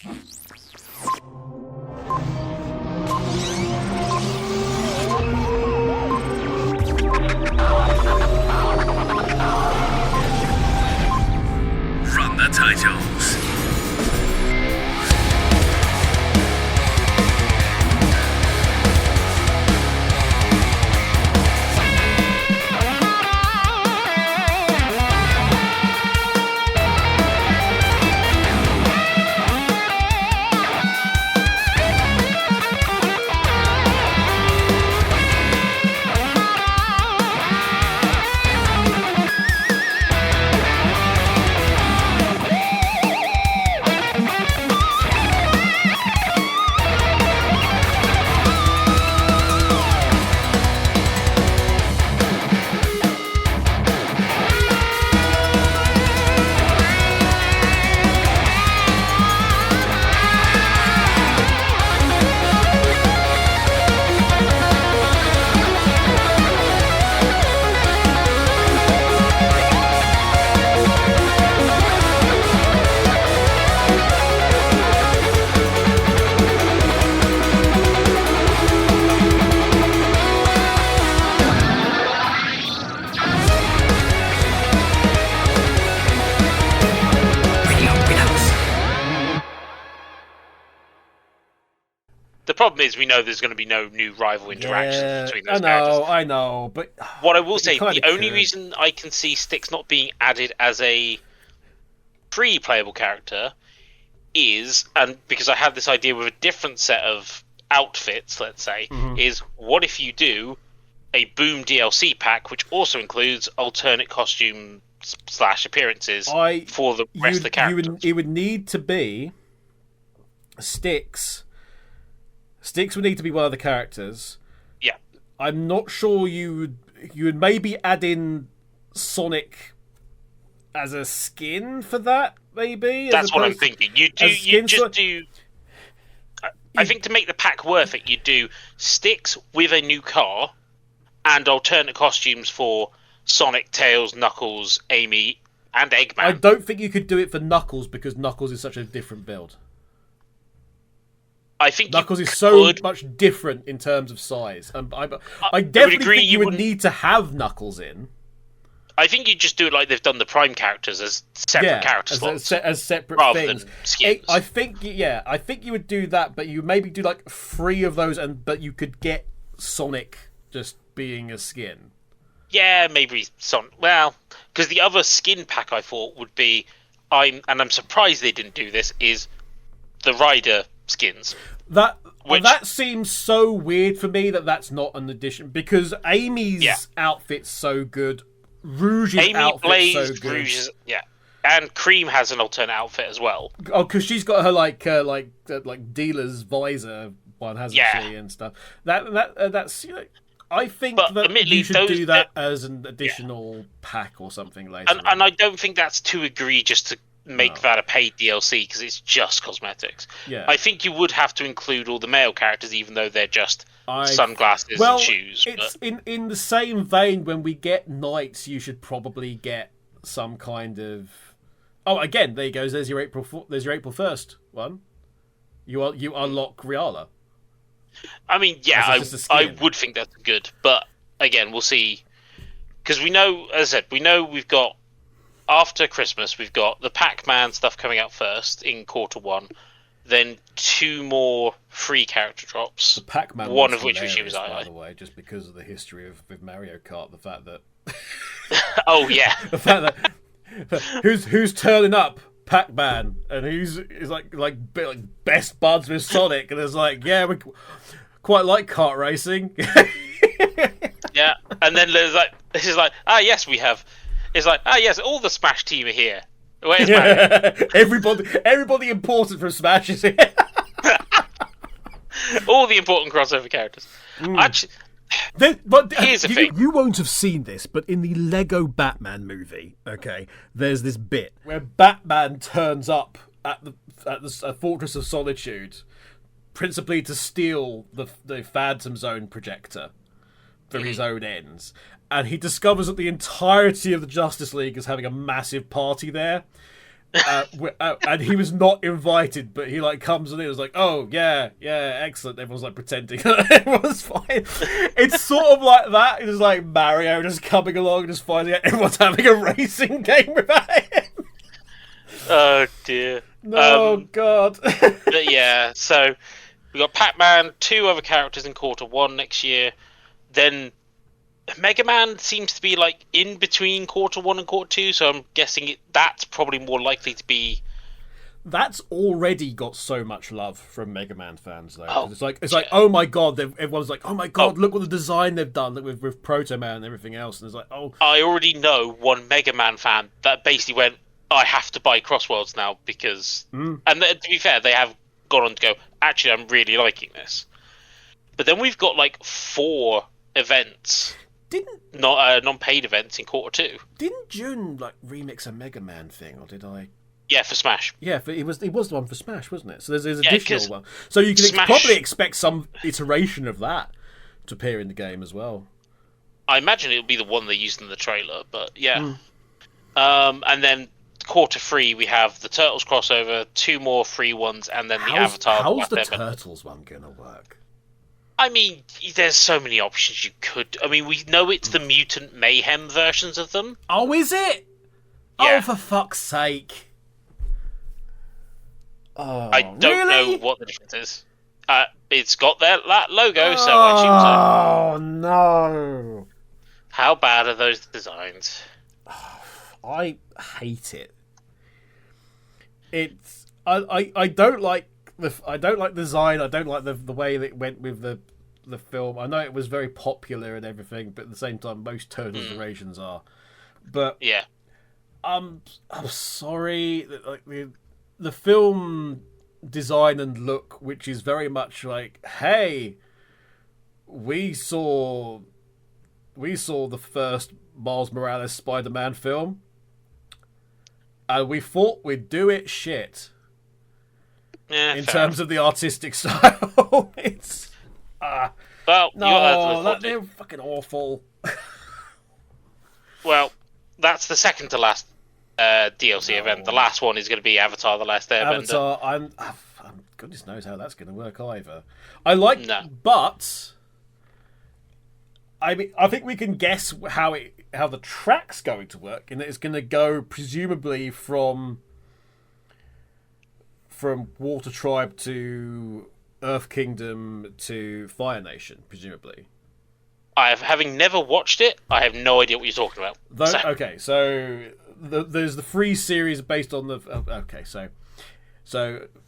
Run the titles. The problem is we know there's going to be no new rival interactions between those characters. I know, but what I will say, the only reason I can see Styx not being added as a pre-playable character is, and because I have this idea with a different set of outfits, let's say, is what if you do a Boom DLC pack, which also includes alternate costume / appearances for the rest of the characters? It would need to be Styx. Styx would need to be one of the characters. Yeah. I'm not sure you would maybe add in Sonic as a skin for that, maybe? That's what I'm thinking. I think to make the pack worth it, you do Styx with a new car and alternate costumes for Sonic, Tails, Knuckles, Amy, and Eggman. I don't think you could do it for Knuckles because Knuckles is such a different build. I think Knuckles is so much different in terms of size. I definitely think you would need to have Knuckles in. I think you just do it like they've done the Prime characters as separate character slots. As separate rather things. Than skins. I think you would do that, but you maybe do like 3 of those, but you could get Sonic just being a skin. Yeah, maybe Sonic. Well, because the other skin pack I thought would be, I'm surprised they didn't do this, is the Rider skins. That seems so weird for me that's not an addition, because Amy's outfit's so good, Rouge's outfit's so good. Rouge's, and Cream has an alternate outfit as well. Oh, because she's got her like dealer's visor one, hasn't she, and stuff. That's I think that you should do that as an additional pack or something later. And I don't think that's too egregious to make that a paid DLC because it's just cosmetics. Yeah. I think you would have to include all the male characters, even though they're just sunglasses and shoes. It's in the same vein. When we get knights, you should probably get some kind of. Oh, again, there you go. There's your April 1st one. You unlock Riala. I mean, I would think that's good, but again, we'll see. Because we know, as I said, we've got. After Christmas, we've got the Pac-Man stuff coming out first in Q1, then 2 more free character drops. The Pac-Man one of which was Shibuya, by the way, just because of the history with Mario Kart, the fact that oh yeah, the fact that who's turning up, Pac-Man, and he's like best buds with Sonic, and it's like, yeah, we quite like kart racing. Yeah, and then there's yes, we have. It's like, yes, all the Smash team are here. Where's Mario? Everybody important from Smash is here. All the important crossover characters. Actually, here's the thing. You won't have seen this, but in the Lego Batman movie, okay, there's this bit where Batman turns up at the Fortress of Solitude, principally to steal the Phantom Zone projector for his own ends. And he discovers that the entirety of the Justice League is having a massive party there. And he was not invited, but he like comes in and was like, "Oh yeah, excellent." Everyone's like pretending everyone's fine. It's sort of like that. It's like Mario just coming along, just finding out everyone's having a racing game without him. Oh dear. Oh God. But yeah, so we got Pac-Man, 2 other characters in Q1 next year. Then Mega Man seems to be like in between Q1 and Q2, so I'm guessing that's probably more likely to be. That's already got so much love from Mega Man fans, though. Oh, It's like, oh my God! Everyone's like, oh my God! Look what the design they've done with Proto Man and everything else. And it's like, oh, I already know one Mega Man fan that basically went, I have to buy Crossworlds now because. And to be fair, they have gone on to go, actually, I'm really liking this. But then we've got like 4 events. Non-paid events in Q2. Didn't June like remix a Mega Man thing, or did I? Yeah, for Smash. Yeah, it was the one for Smash, wasn't it? So there's Yeah, additional one. So you can Smash... probably expect some iteration of that to appear in the game as well. I imagine it'll be the one they used in the trailer, but yeah. And then Q3 we have the Turtles crossover, 2 more free ones, and then the Avatar. How's the Turtles one gonna work? I mean, there's so many options you could. I mean, we know it's the Mutant Mayhem versions of them. Oh, is it? Yeah. Oh, for fuck's sake! Oh, I don't really? know what the difference is. It's got that logo, so I assume so. Oh no! How bad are those designs? I hate it. It's I don't like I don't like the design. I don't like the way that it went with the film. I know it was very popular and everything, but at the same time, most Turtles iterations are. But yeah, I'm sorry that like the film design and look, which is very much like, hey, we saw the first Miles Morales Spider-Man film, and we thought we'd do it shit. Yeah, in terms of the artistic style, it's well, they're fucking awful. Well, that's the second to last DLC event. The last one is going to be Avatar: The Last Airbender. Avatar, goodness knows how that's going to work either. But I mean, I think we can guess how the track's going to work, and it's going to go presumably from Water Tribe to Earth Kingdom to Fire Nation, presumably. Having never watched it, I have no idea what you're talking about. Okay, so there's the free series based on the. Okay, so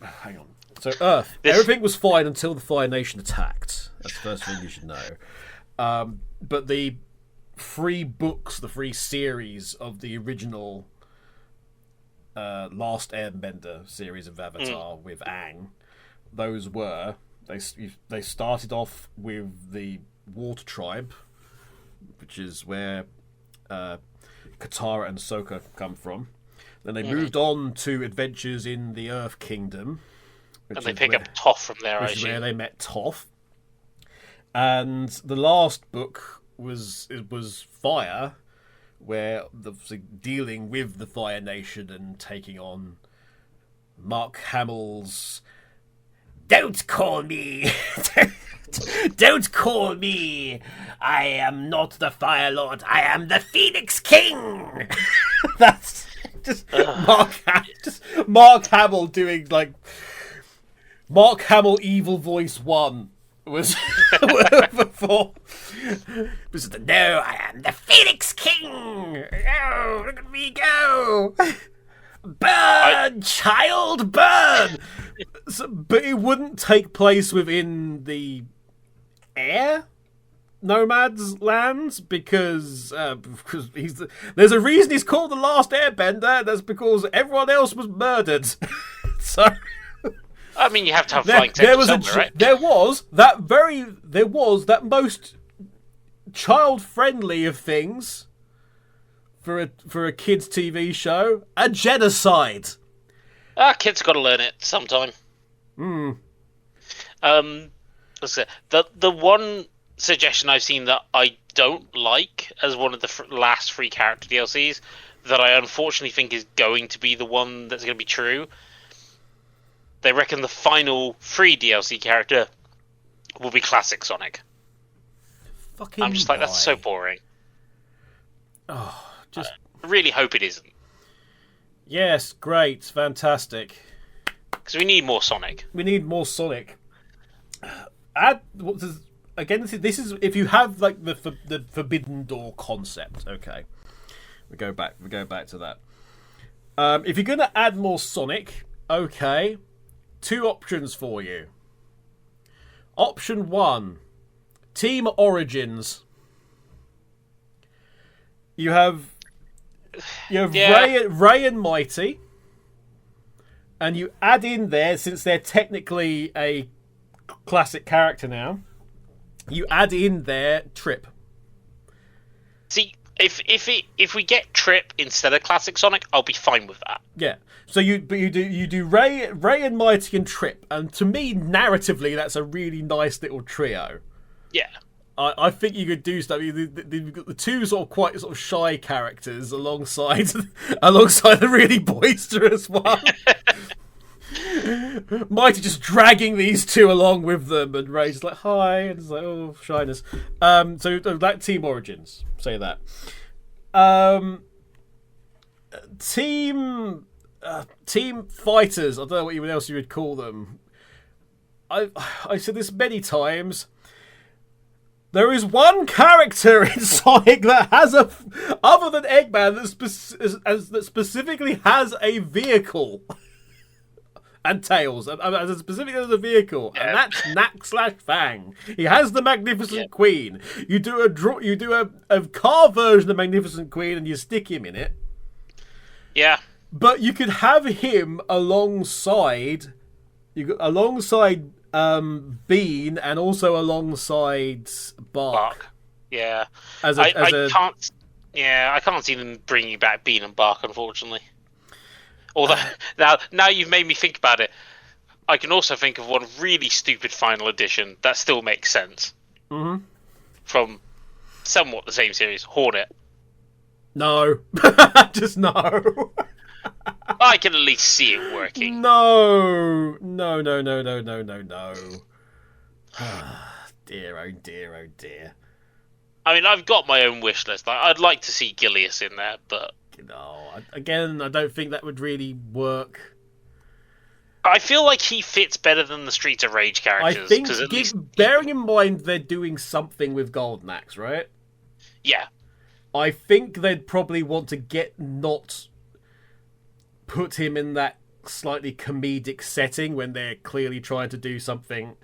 hang on. So Earth, everything was fine until the Fire Nation attacked. That's the first thing you should know. But the free books, the free series of the original Last Airbender series of Avatar with Aang, those were they started off with the Water Tribe, which is where Katara and Sokka come from. Then they moved on to adventures in the Earth Kingdom, and they pick up Toph from there. Which is where they met Toph. And the last book was Fire, where dealing with the Fire Nation and taking on Mark Hamill's "Don't call me, don't call me. I am not the Fire Lord. I am the Phoenix King." That's just Mark Hamill doing like Mark Hamill evil voice 1 was before. No, I am the Phoenix King. Oh, look at me go! Burn, child, burn! But it wouldn't take place within the air nomads' lands because there's a reason he's called the Last Airbender. That's because everyone else was murdered. So. I mean, you have to have flying tents somewhere, right? There was that most child-friendly of things for a kids' TV show, a genocide. Kids got to learn it sometime. The one suggestion I've seen that I don't like as one of the last free character DLCs, that I unfortunately think is going to be the one that's going to be true. They reckon the final free DLC character will be Classic Sonic. Fucking I'm just like, that's so boring. Oh, just... I really hope it isn't. Yes, great, fantastic. Because we need more Sonic. We need more Sonic. Again, this is if you have like the Forbidden Door concept. Okay, we go back to that. If you're going to add more Sonic, okay, 2 options for you. Option 1, Team Origins. You have Ray and Mighty, and you add in there, since they're technically a classic character now, you add in there Trip. See, if we get Trip instead of Classic Sonic, I'll be fine with that. Yeah. So you do Ray and Mighty and Trip, and to me, narratively, that's a really nice little trio. Yeah. I think you could do stuff. The 2 sort of quite sort of shy characters alongside the really boisterous one. Mighty just dragging these 2 along with them, and Ray's just like, hi, and it's like, oh, shyness. So that Team Origins, say that. Team Fighters, I don't know what else you would call them. I said this many times. There is one character in Sonic that has other than Eggman, that specifically has a vehicle. And Tails, and specifically as a vehicle, and that's Knack/Fang. He has the Magnificent Queen. You do a car version of Magnificent Queen, and you stick him in it. Yeah, but you could have him alongside Bean, and also alongside Bark. Yeah, I can't see them bringing back Bean and Bark, unfortunately. Although now you've made me think about it, I can also think of one really stupid final edition that still makes sense. Mm-hmm. From somewhat the same series, Hornet. No, just no. I can at least see it working. No. Dear, oh dear, oh dear. I mean, I've got my own wish list. I'd like to see Gilius in there, but... No, again, I don't think that would really work. I feel like he fits better than the Streets of Rage characters. I think, bearing in mind they're doing something with Golden Axe, right? Yeah. I think they'd probably want to not put him in that slightly comedic setting when they're clearly trying to do something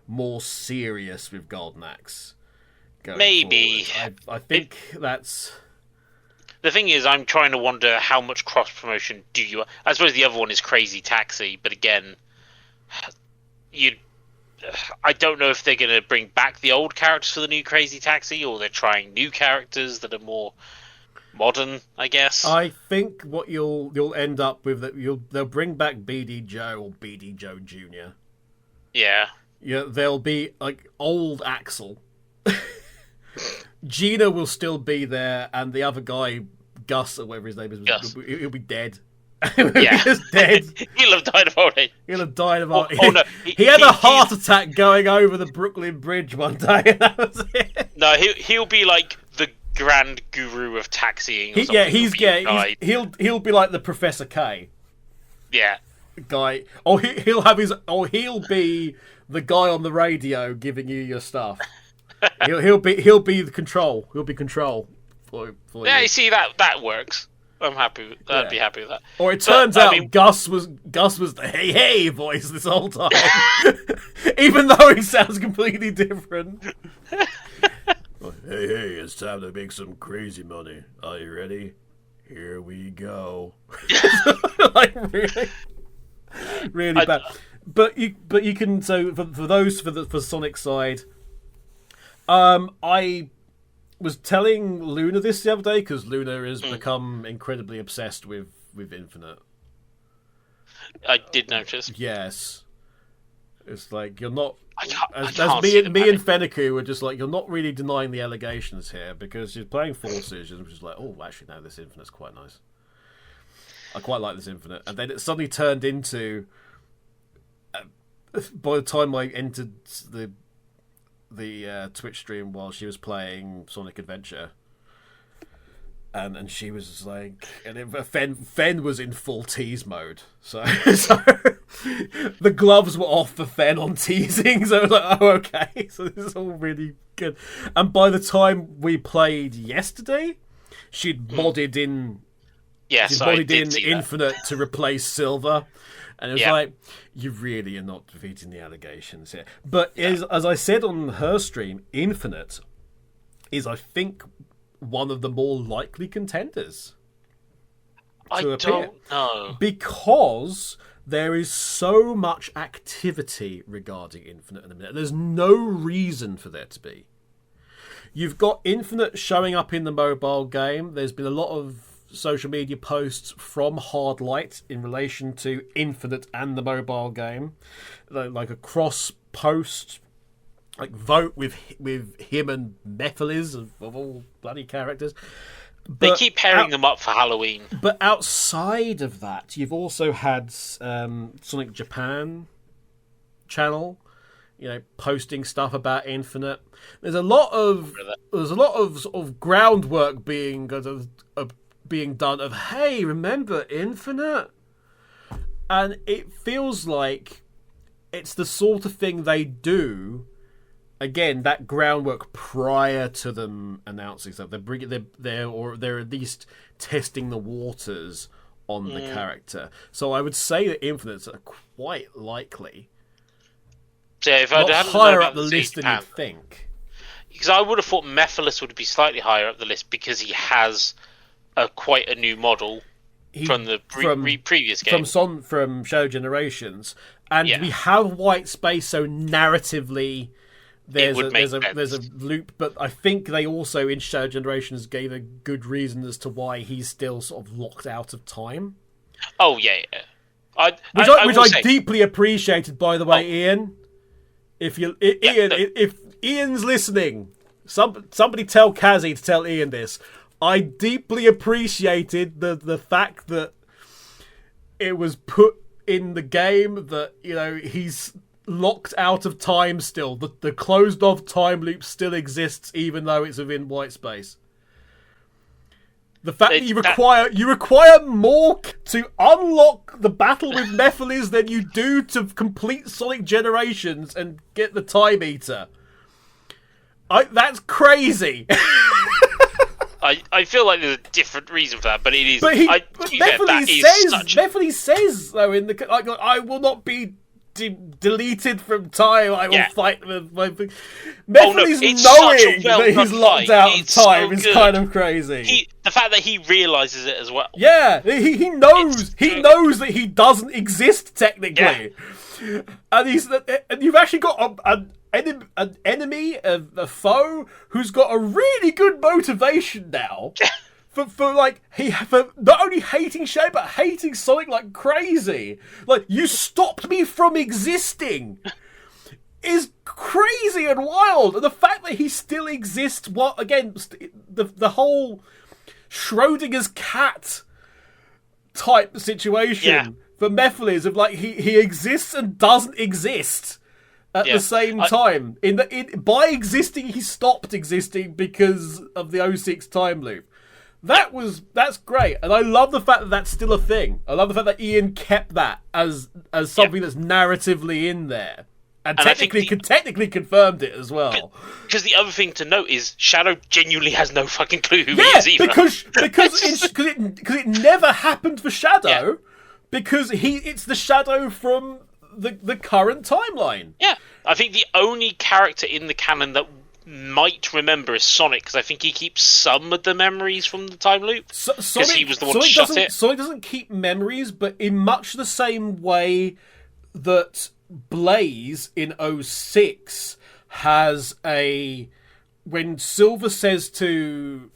more serious with Golden Axe. Maybe. I think that's... The thing is, I'm trying to wonder how much cross-promotion do you... I suppose the other one is Crazy Taxi, but again, I don't know if they're going to bring back the old characters for the new Crazy Taxi, or they're trying new characters that are more modern, I guess. I think what you'll end up with, they'll bring back BD Joe or BD Joe Jr. Yeah. Yeah, they'll be like old Axel. Gina will still be there, and the other guy, Gus, or whatever his name is, he'll be dead. Yeah. He's dead. He'll have died of old age. He'll have died of old age. Oh, no. He had a heart attack going over the Brooklyn Bridge one day, and that was it. No, he'll be like the grand guru of taxiing. He'll be like the Professor K. Yeah. Guy. He'll be the guy on the radio giving you your stuff. He'll be the control. He'll be control for you. Yeah, you see that works. I'm happy. I'd be happy with that. Or it turns out Gus was the hey voice this whole time, even though he sounds completely different. Hey, it's time to make some crazy money. Are you ready? Here we go. Like really bad. But you can, so for Sonic's side. I was telling Luna this the other day, because Luna has become incredibly obsessed with Infinite. I did notice. Yes. It's like, you're not... As me and Fenneku were just like, you're not really denying the allegations here, because you're playing Forces, and which is like, oh, actually, no, this Infinite's quite nice. I quite like this Infinite. And then it suddenly turned into... by the time I entered the Twitch stream while she was playing Sonic Adventure, and she was like, Fen was in full tease mode, so the gloves were off for Fen on teasing, so I was like, oh, okay, so this is all really good. And by the time we played yesterday, she'd modded in Infinite to replace Silver. And it was like, you really are not defeating the allegations here. But as I said on her stream, Infinite is, I think, one of the more likely contenders to appear. Don't know. Because there is so much activity regarding Infinite in a minute. There's no reason for there to be. You've got Infinite showing up in the mobile game. There's been a lot of social media posts from Hardlight in relation to Infinite and the mobile game, like a cross post, like vote with him and Mephilies of all bloody characters. They keep pairing them up for Halloween. But outside of that, you've also had Sonic Japan channel, posting stuff about Infinite. There's a lot of sort of groundwork being done of, hey, remember Infinite? And it feels like it's the sort of thing they do, again, that groundwork prior to them announcing stuff. They're at least testing the waters on the character. So I would say that Infinite's quite likely. So if I hadn't higher known up the list than you'd think. Because I would have thought Mephilies would be slightly higher up the list because he has quite a new model from the previous game. From Shadow Generations. And we have white space, so narratively there's a loop. But I think they also, in Shadow Generations, gave a good reason as to why he's still sort of locked out of time. Oh, yeah. Which I deeply appreciated, by the way, Ian. If Ian's listening, somebody tell Kazzy to tell Ian this. I deeply appreciated the fact that it was put in the game that, he's locked out of time still. The closed off time loop still exists even though it's within white space. The fact that you require more to unlock the battle with Mephilies than you do to complete Sonic Generations and get the Time Eater. That's crazy. I feel like there's a different reason for that, but it is. But Mephilies says though in the I will not be deleted from time. I will fight with my. Mephilies knowing that he's locked out of time is kind of crazy. The fact that he realizes it as well. Yeah, he knows. He knows that he doesn't exist technically, and you've actually got an enemy, a foe who's got a really good motivation now for not only hating Shadow but hating Sonic like crazy. Like, you stopped me from existing is crazy and wild, and the fact that he still exists. The whole Schrodinger's cat type situation for Mephilies of he exists and doesn't exist at the same time. By existing, he stopped existing because of the 06 time loop. That's great, and I love the fact that that's still a thing. I love the fact that Ian kept that as something that's narratively in there, and technically confirmed it as well. Because the other thing to note is Shadow genuinely has no fucking clue who he is either. because it never happened for Shadow, because it's the Shadow from the current timeline. Yeah, I think the only character in the canon that might remember is Sonic, because I think he keeps some of the memories from the time loop. Because he was the one who shot it. Sonic doesn't keep memories, but in much the same way that Blaze in 06 has when Silver says to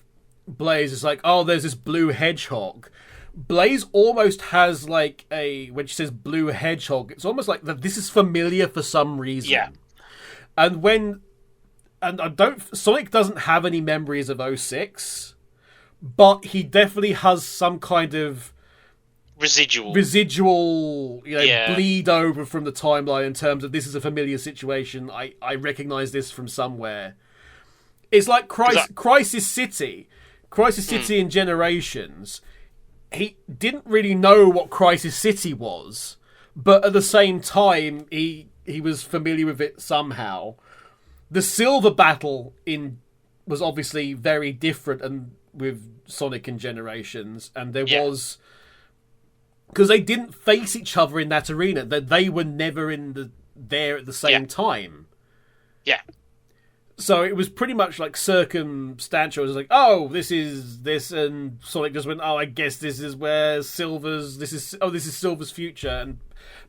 Blaze, it's like, oh, there's this blue hedgehog. Blaze almost has when she says blue hedgehog, it's almost like that this is familiar for some reason. Yeah. Sonic doesn't have any memories of 06, but he definitely has some kind of residual, bleed over from the timeline in terms of this is a familiar situation. I recognize this from somewhere. It's like Crisis City. Crisis City in Generations. He didn't really know what Crisis City was, but at the same time, he was familiar with it somehow. The Silver Battle was obviously very different and with Sonic and Generations, and there was... Because they didn't face each other in that arena, that they were never there at the same time. Yeah. So it was pretty much like circumstantial. It was like, oh, this is this, and Sonic just went, oh, I guess this is where this is Silver's future.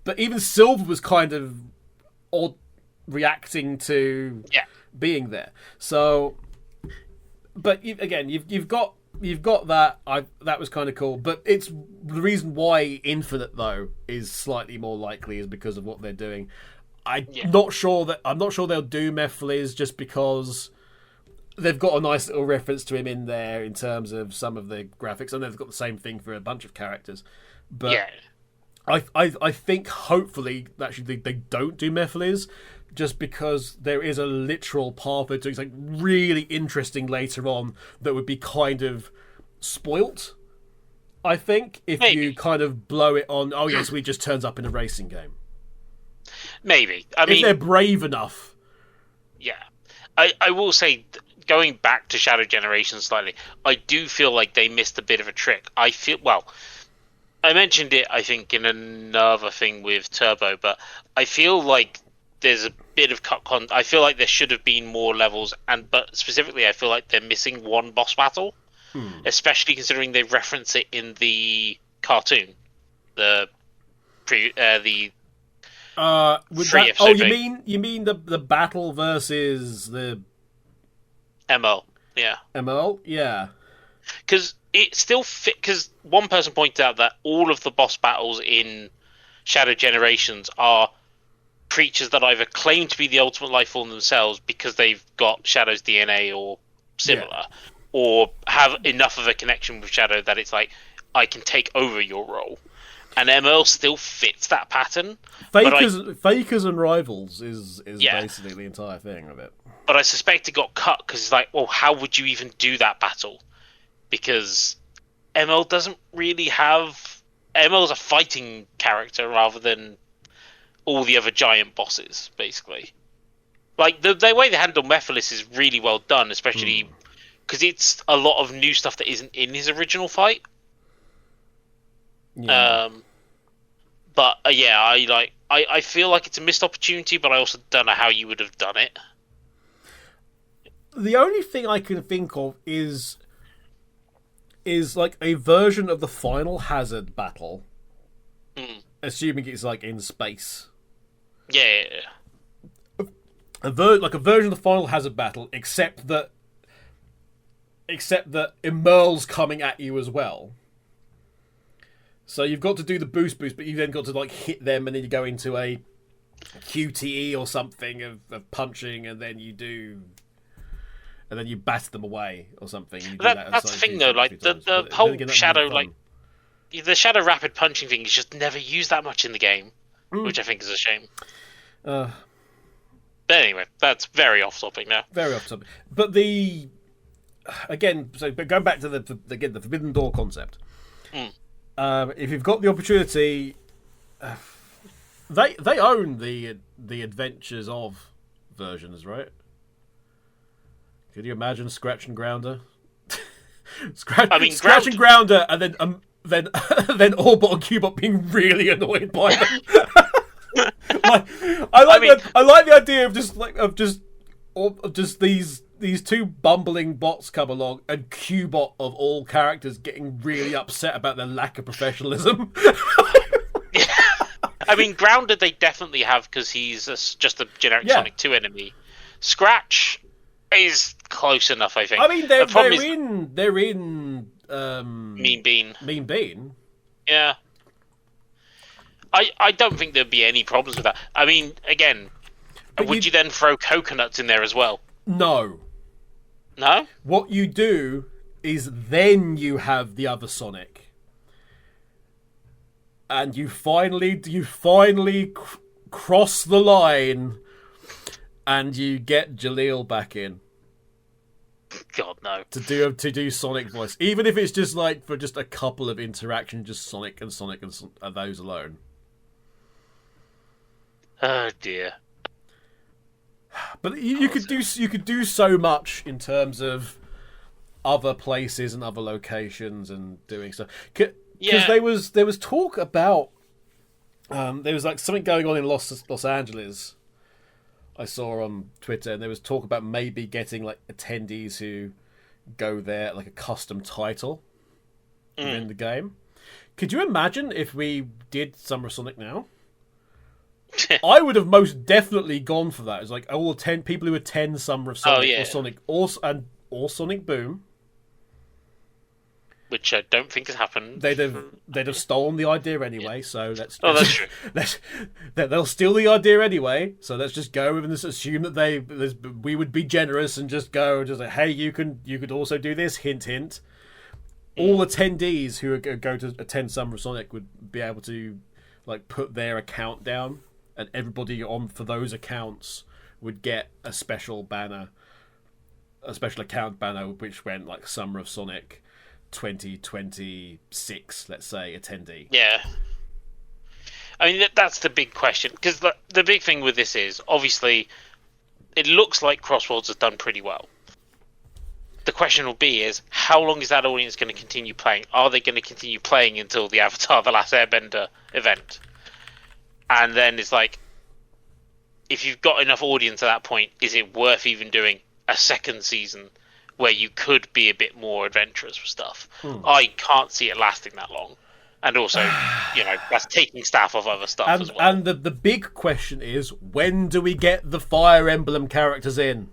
But even Silver was kind of odd reacting to being there. So, but again, you've got that. That was kind of cool. But it's the reason why Infinite though is slightly more likely is because of what they're doing. I'm not sure they'll do Mephilies just because they've got a nice little reference to him in there in terms of some of the graphics. I know they've got the same thing for a bunch of characters, but I think hopefully actually they don't do Mephilies just because there is a literal path to something really interesting later on that would be kind of spoilt. I think if you kind of blow it on, oh yes, we just turns up in a racing game. Maybe. If they're brave enough. Yeah. I will say, going back to Shadow Generation slightly, I do feel like they missed a bit of a trick. I mentioned it, I think, in another thing with Turbo, but I feel like there's a bit of I feel like there should have been more levels, but specifically I feel like they're missing one boss battle, especially considering they reference it in the cartoon. You mean the battle versus the ML? Yeah. ML? Yeah. Because it still fit. Because one person pointed out that all of the boss battles in Shadow Generations are creatures that either claim to be the ultimate life form themselves because they've got Shadow's DNA or similar, or have enough of a connection with Shadow that it's like, I can take over your role. And ML still fits that pattern. Fakers and Rivals is basically the entire thing of it. But I suspect it got cut because it's like, well, how would you even do that battle? Because ML doesn't really have... ML's a fighting character rather than all the other giant bosses, basically. Like, the way they handle Mephilies is really well done, especially because it's a lot of new stuff that isn't in his original fight. Yeah. But I feel like it's a missed opportunity, but I also don't know how you would have done it. The only thing I can think of is like a version of the Final Hazard battle, assuming it's like in space. Yeah. Like a version of the Final Hazard battle, except that Emerl's coming at you as well. So you've got to do the boost, but you've then got to like hit them, and then you go into a QTE or something of punching, and then you batter them away or something. That's the thing, though. Like the whole Shadow, like the Shadow rapid punching thing is just never used that much in the game, which I think is a shame. But anyway, that's very off topic now. Very off topic. But but going back to the Forbidden Door concept. If you've got the opportunity, they own the Adventures of versions, right? Could you imagine Scratch and Grounder? Scratch and Grounder, and then Orbot and Cubot being really annoyed by them. I like the idea of just these two bumbling bots come along, and Cubot of all characters getting really upset about their lack of professionalism. I mean, Grounded they definitely have because he's just a generic Sonic 2 enemy. Scratch is close enough, I think. I mean, they're in Mean Bean. Mean Bean. Yeah. I don't think there'd be any problems with that. I mean, again, would you then throw coconuts in there as well? No. No? What you do is then you have the other Sonic. and you finally cross the line, and you get Jaleel back in. God no. To do Sonic voice, even if it's just like for just a couple of interactions, just Sonic and those alone. Oh dear. But you could do so much in terms of other places and other locations and doing stuff. Because there was talk about there was like something going on in Los Angeles. I saw on Twitter, and there was talk about maybe getting like attendees who go there like a custom title within the game. Could you imagine if we did Summer of Sonic now? I would have most definitely gone for that. It's like all 10 people who attend Summer of Sonic or Sonic or Sonic Boom. Which I don't think has happened. They'd have stolen the idea anyway, so that's true. They'll steal the idea anyway, so let's just go and just assume that we would be generous and just go and just like, hey, you could also do this, hint hint. All attendees who go to attend Summer of Sonic would be able to like put their account down, and everybody on for those accounts would get a special banner, a special account banner which went like Summer of Sonic 2026, let's say, attendee. Yeah. I mean, that's the big question. Because the big thing with this is, obviously, it looks like Crossworlds has done pretty well. The question will be is, how long is that audience going to continue playing? Are they going to continue playing until the Avatar The Last Airbender event? And then it's like, if you've got enough audience at that point, is it worth even doing a second season where you could be a bit more adventurous with stuff? I can't see it lasting that long. And also, that's taking staff off other stuff as well. And the big question is, when do we get the Fire Emblem characters in?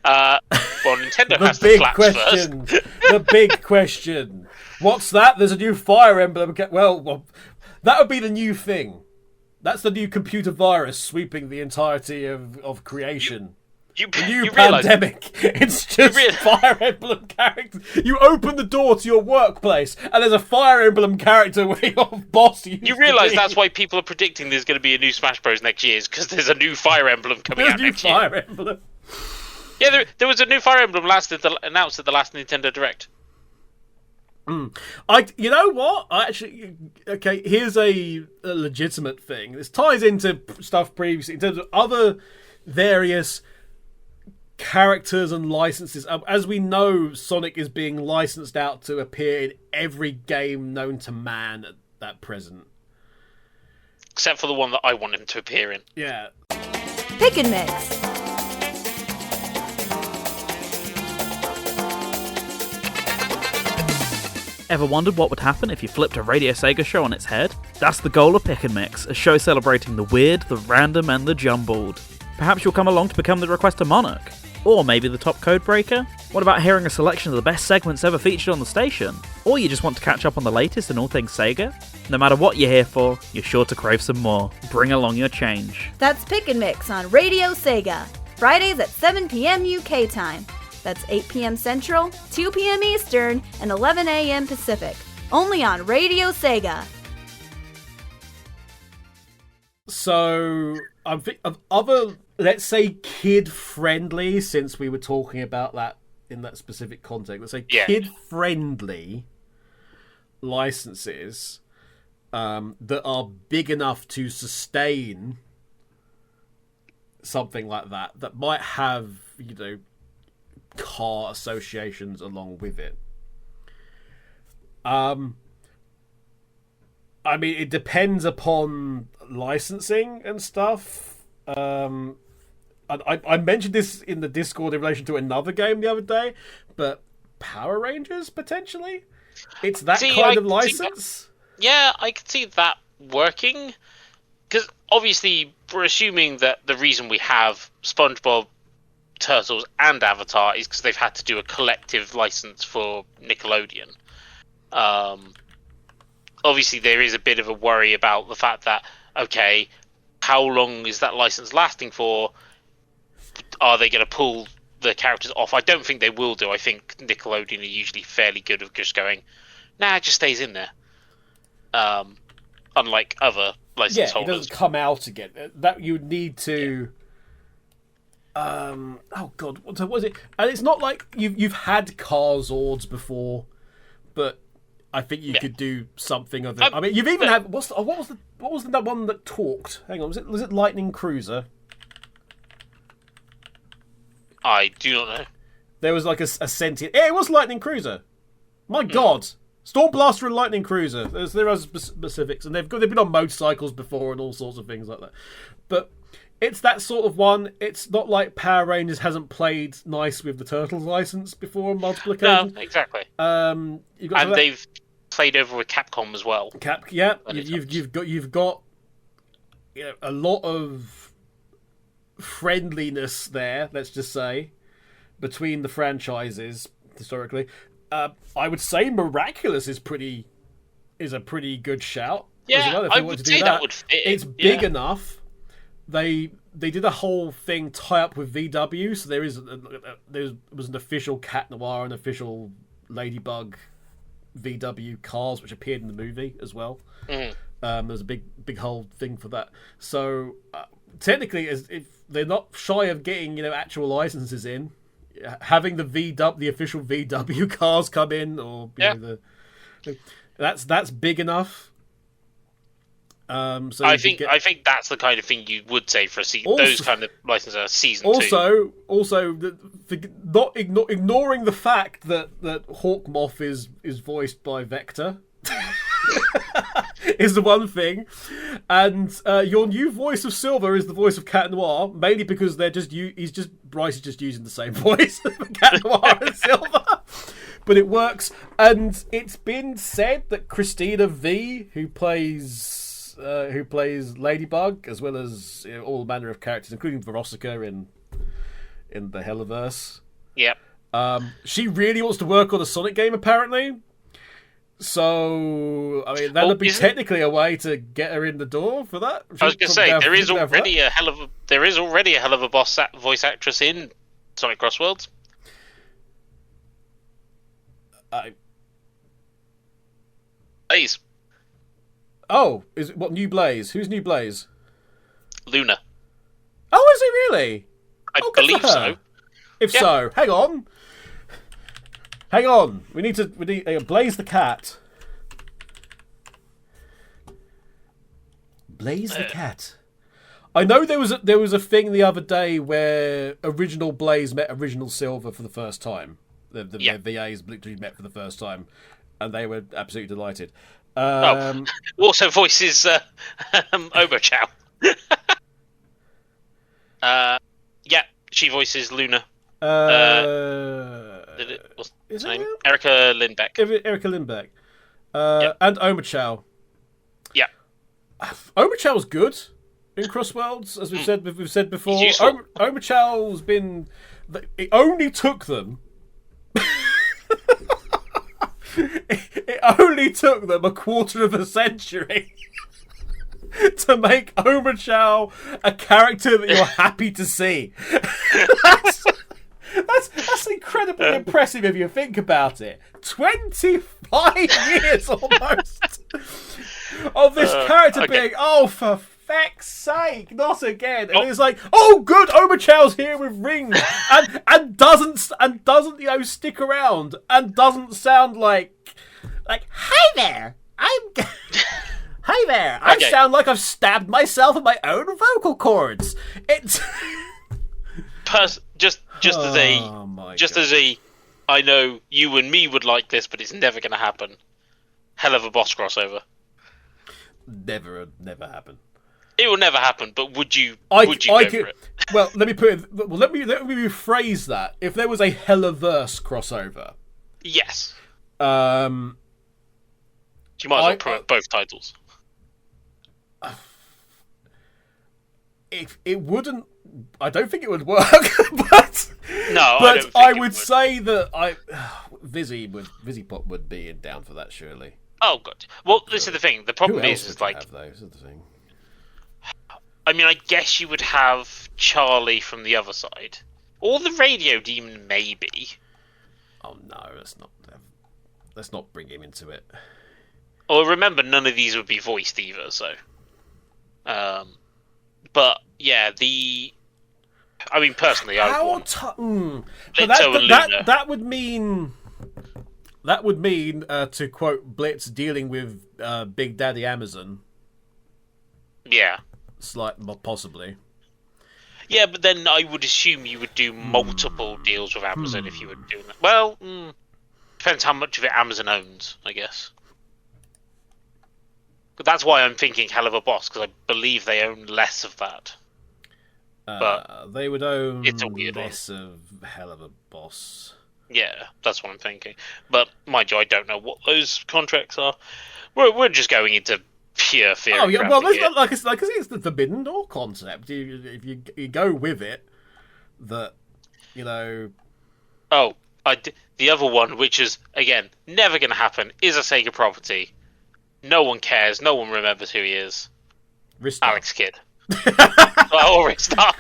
Well, Nintendo has to collapse question, first. The big question. What's that? There's a new Fire Emblem... Well, that would be the new thing. That's the new computer virus sweeping the entirety of creation. The new pandemic. It's just Fire Emblem characters. You open the door to your workplace, and there's a Fire Emblem character where your boss. You realise that's why people are predicting there's going to be a new Smash Bros next year, is because there's a new Fire Emblem coming out next year. Fire Emblem. Yeah, there was a new Fire Emblem announced at the last Nintendo Direct. You know what? Here's a legitimate thing. This ties into stuff previously in terms of other various characters and licenses. As we know, Sonic is being licensed out to appear in every game known to man at present. Except for the one that I want him to appear in. Yeah. Pick and Mix. Ever wondered what would happen if you flipped a Radio Sega show on its head? That's the goal of Pick and Mix, a show celebrating the weird, the random, and the jumbled. Perhaps you'll come along to become the Requester Monarch. Or maybe the top code breaker? What about hearing a selection of the best segments ever featured on the station? Or you just want to catch up on the latest in all things Sega? No matter what you're here for, you're sure to crave some more. Bring along your change. That's Pick and Mix on Radio Sega. Fridays at 7 p.m. UK time. That's 8 p.m. Central, 2 p.m. Eastern, and 11 a.m. Pacific. Only on Radio Sega. So, I'm thinking of other, let's say, kid-friendly, since we were talking about that in that specific context. Let's say kid-friendly licenses that are big enough to sustain something like that might have, car associations along with it. I mean, it depends upon licensing and stuff. I mentioned this in the Discord in relation to another game the other day, but Power Rangers, potentially? It's that kind of license? I could see that working. Because obviously, we're assuming that the reason we have SpongeBob, Turtles and Avatar is because they've had to do a collective license for Nickelodeon. Obviously there is a bit of a worry about the fact that, okay, how long is that license lasting for? Are they going to pull the characters off? I don't think they will do. I think Nickelodeon are usually fairly good at just going, nah, it just stays in there. unlike other license Yeah, it holders. doesn't come out again. That you need to. Oh God, what was it? And it's not like you've had Cars Zords before, but I think you could do something of it. I mean, you've even had what was the one that talked? Hang on, was it Lightning Cruiser? I do not know. There was like a sentient. Yeah, it was Lightning Cruiser. My God, Stormblaster and Lightning Cruiser. There are specifics, and they've been on motorcycles before and all sorts of things like that. But it's that sort of one. It's not like Power Rangers hasn't played nice with the Turtles license before on multiple occasions. No, exactly. They've played over with Capcom as well. You've got a lot of friendliness there. Let's just say between the franchises historically. I would say Miraculous is a pretty good shout. Yeah, as well, if I want would to do say that would fit. It's big enough. They did a whole thing tie up with VW, so there was an official Cat Noir and official Ladybug VW cars which appeared in the movie as well. There's a big whole thing for that. So technically, if they're not shy of getting actual licenses in, having the official VW cars come in, or that's big enough. So I think that's the kind of thing you would say for those kind of licenses are season 2. Also, not ignoring the fact that Hawkmoth is voiced by Vector. Is the one thing, and your new voice of Silver is the voice of Cat Noir, mainly because Bryce is just using the same voice for Cat Noir and Silver, but it works. And it's been said that Christina V, who plays Ladybug, as well as all manner of characters, including Veronica in the Helliverse. Yep. She really wants to work on a Sonic game, apparently. So, I mean, that would be technically a way to get her in the door for that. I was going to say there is already a hell of a voice actress in Sonic Crossworlds. Blaze. Oh, is it what? New Blaze? Who's New Blaze? Luna. Oh, is it really? I believe so. If so, hang on. We need Blaze the cat. Blaze the cat. I know there was a thing the other day where original Blaze met original Silver for the first time. Their VAs literally met for the first time, and they were absolutely delighted. Also voices Obochow. She voices Luna. What's her name? Erica Lindbeck. Erica Lindbeck. And Omochow. Yeah. Omachow's good in Crossworlds, as we've said before. Omachow's been. It only took them. It only took them a quarter of a century to make Omochow a character that you're happy to see. That's incredibly impressive if you think about it. 25 years almost of this character being, oh, for feck's sake, not again. And it's like, oh, good, Omachow's here with rings, and doesn't stick around, and doesn't sound like, hi there, hi there, I sound like I've stabbed myself in my own vocal cords. It's I know you and me would like this, but it's never going to happen. Hell of a boss crossover. Never happen. It will never happen. But would you go for it? Well, let me rephrase that. If there was a Helliverse crossover, yes. You might as well promote both titles. It wouldn't. I don't think it would work, but I would say that Vizzypop would be down for that, surely. Oh god. Well, this is the thing. The problem is like. This is the thing. I mean, I guess you would have Charlie from the other side, or the Radio Demon, maybe. Oh no, let's not bring him into it. Or remember, none of these would be voiced either. So, but yeah, I mean, personally, I want that would mean. That would mean, to quote Blitz, dealing with Big Daddy Amazon. Yeah. Possibly. Yeah, but then I would assume you would do multiple deals with Amazon if you were doing that. Well, depends how much of it Amazon owns, I guess. But that's why I'm thinking Hell of a Boss, because I believe they own less of that. But they would own it's a weird less of Hell of a Boss. Yeah, that's what I'm thinking. But mind you, I don't know what those contracts are. We're just going into pure theory. Oh yeah, well, like I say, it's the Forbidden Door concept. If you go with it, that Oh, the other one, which is again never going to happen, is a Sega property. No one cares. No one remembers who he is. Ristar. Alex Kidd. Or Ristar.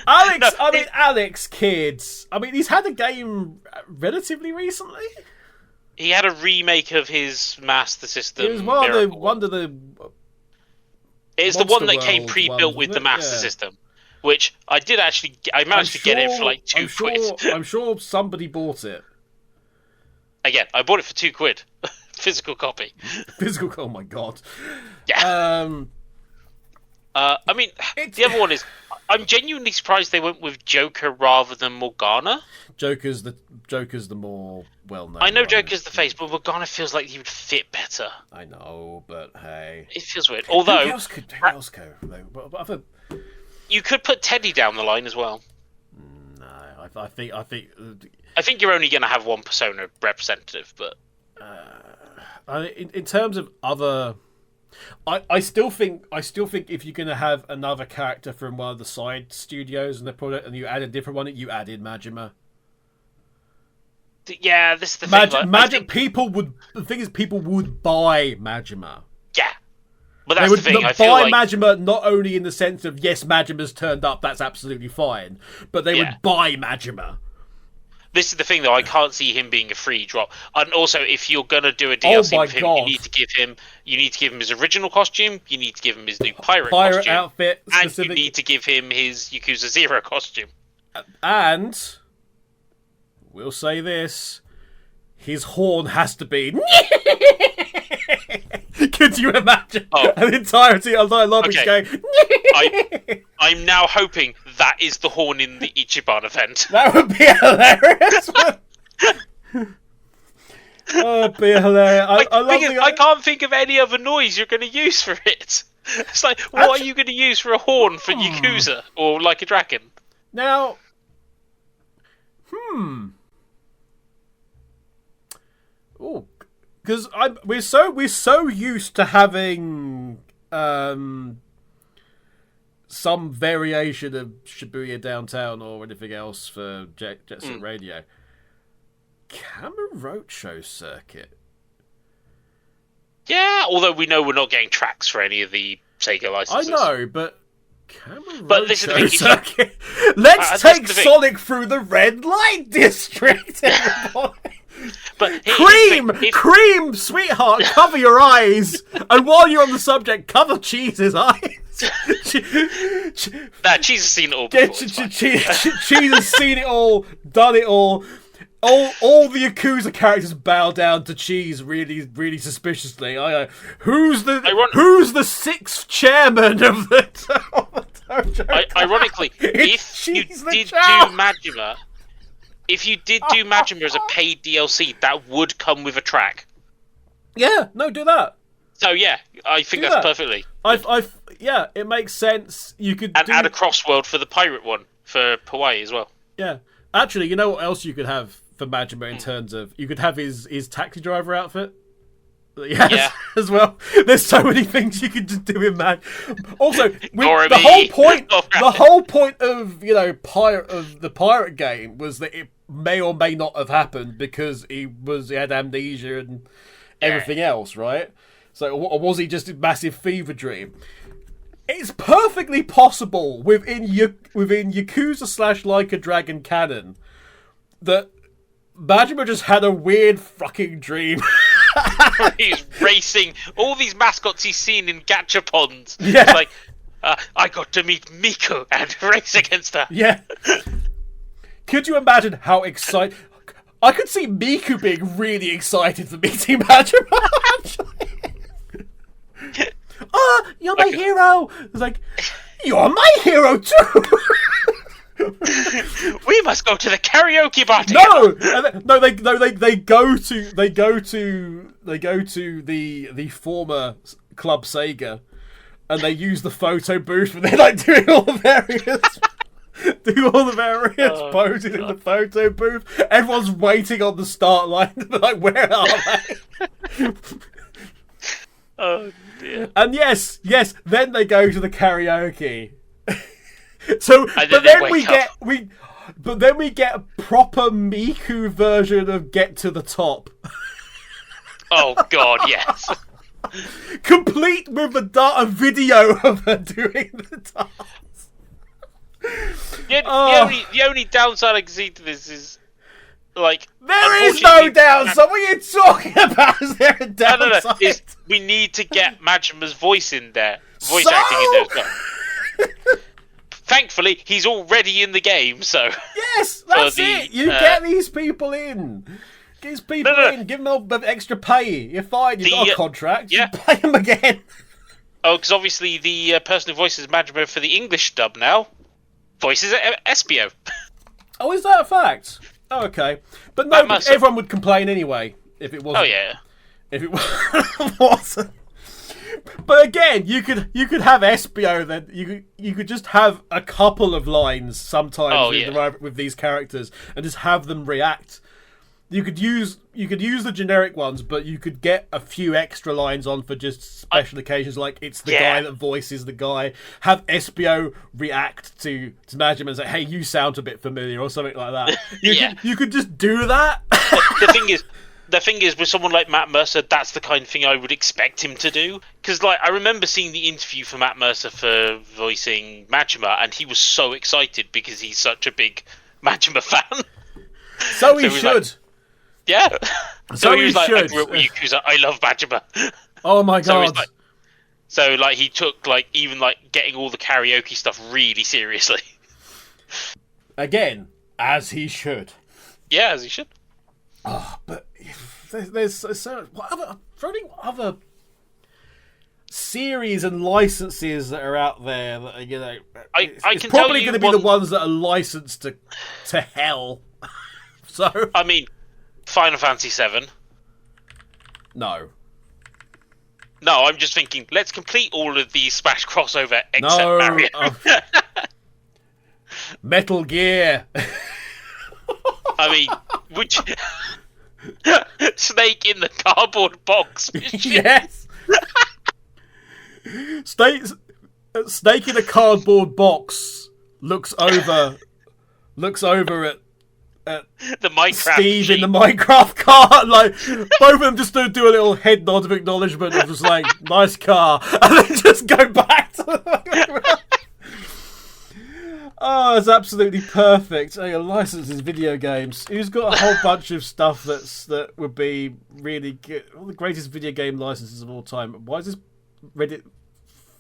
Alex Kidd. I mean, he's had a game relatively recently. He had a remake of his Master System. It was one of the. It's the one that came pre-built with the Master System, which I managed to get it for like £2. I'm sure somebody bought it. Again, I bought it for £2. Physical copy. Oh my god. Yeah. I mean, the other one is, I'm genuinely surprised they went with Joker rather than Morgana. Joker's the more well-known. I know Joker's the face, but Morgana feels like he would fit better. I know, but hey, it feels weird. Although, who else could though? You could put Teddy down the line as well. No, I think you're only going to have one Persona representative, but in terms of other. I still think if you're going to have another character from one of the side studios and and you add a different one, you added Majima. Yeah, this is the thing. People would buy Majima. Yeah, but that's the thing. I feel like Majima not only in the sense of yes, Majima's turned up, that's absolutely fine, but they would buy Majima. This is the thing, though. I can't see him being a free drop. And also, if you're gonna do a DLC with him, you need to give him his original costume. You need to give him his new pirate costume, outfit, and you need to give him his Yakuza 0 costume. And we'll say this: his horn has to be. Could you imagine an entirety of the lobby going? I'm now hoping that is the horn in the Ichiban event. That would be hilarious. Oh, it'd be hilarious. I can't think of any other noise you're going to use for it. It's like, what are you going to use for a horn for Yakuza or Like a Dragon? Now, Oh, because we're so used to having some variation of Shibuya Downtown or anything else for Jet Set Radio. Kamurocho Circuit. Yeah, although we know we're not getting tracks for any of the Sega licenses. I know, but Kamurocho But this is the thing, Circuit. Let's take Sonic through the red light district, everybody. But Cream, sweetheart, cover your eyes, and while you're on the subject, cover Cheese's eyes. Cheese has seen it all before. Cheese has seen it all, done it all. All the Yakuza characters bow down to Cheese really, really suspiciously. Who's the sixth chairman of the dojo? Ironically, if you did do Majima as a paid DLC, that would come with a track. Yeah, no, do that. So yeah, I think that's perfectly. Yeah, it makes sense. You could add a Crossworld for the pirate one for Hawaii as well. Yeah, actually, you know what else you could have for Majima in terms of you could have his taxi driver outfit. Yeah, as well. There's so many things you could just do in Man. Also, the whole point of the pirate game was that it may or may not have happened because he had amnesia and everything else, right? So, or was he just a massive fever dream? It's perfectly possible within Yakuza / Like a Dragon canon that Majima just had a weird fucking dream. He's racing all these mascots he's seen in gachapons. Yeah. It's like, I got to meet Miku and race against her. Yeah. Could you imagine how excited... I could see Miku being really excited for meeting Majima, actually. Oh, you're my hero! It's like, you're my hero too! We must go to the karaoke bar together. They go to the former Club Sega, and they use the photo booth, and they're like doing all the various poses in the photo booth. Everyone's waiting on the start line. They're like, where are they? Oh dear. And yes, then they go to the karaoke. So, And but then then we get a proper Miku version of Get to the Top. Oh god, yes. Complete with a video of her doing the dance. The only downside I can see to this is, like, There is no downside. What are you talking about? Is there a downside? No. Is we need to get Majima's voice in there, voice acting in there. Thankfully, he's already in the game, so... Yes, that's it. You get these people in. Get these people in. Give them a bit of extra pay. You're fine. You've got a contract. Yeah. Just pay them again. Oh, because obviously the person who voices Majima for the English dub now voices Espio. Oh, is that a fact? Oh, okay. But no, everyone would complain anyway if it wasn't. Oh, yeah. If it wasn't. But again, you could have Espio then. You could just have a couple of lines sometimes with these characters and just have them react. You could use the generic ones, but you could get a few extra lines on for just special occasions, like it's the guy that voices the guy. Have Espio react to Majima and say, "Hey, you sound a bit familiar," or something like that. You could just do that. The thing is, with someone like Matt Mercer, that's the kind of thing I would expect him to do. Because, like, I remember seeing the interview for Matt Mercer for voicing Majima, and he was so excited because he's such a big Majima fan. So he should. Like, yeah. So he was like, should. I grew up with Yakuza, I love Majima. Oh my god. So he took, like, even, like, getting all the karaoke stuff really seriously. Again, as he should. Yeah, as he should. Oh, but there's so what other series and licenses that are out there that are, you know, it's probably going to be the ones that are licensed to hell. So I mean, Final Fantasy VII. No, I'm just thinking. Let's complete all of these Smash crossover except Mario. Metal Gear. I mean, Snake in the cardboard box. Yes. Snake in a cardboard box looks over at the Minecraft Steve sheep. in the Minecraft car. Like, both of them just do a little head nod of acknowledgement of just like, nice car, and then just go back to the Oh, it's absolutely perfect. Oh, licenses video games. Who's got a whole bunch of stuff that would be really good? All the greatest video game licenses of all time. Why does this Reddit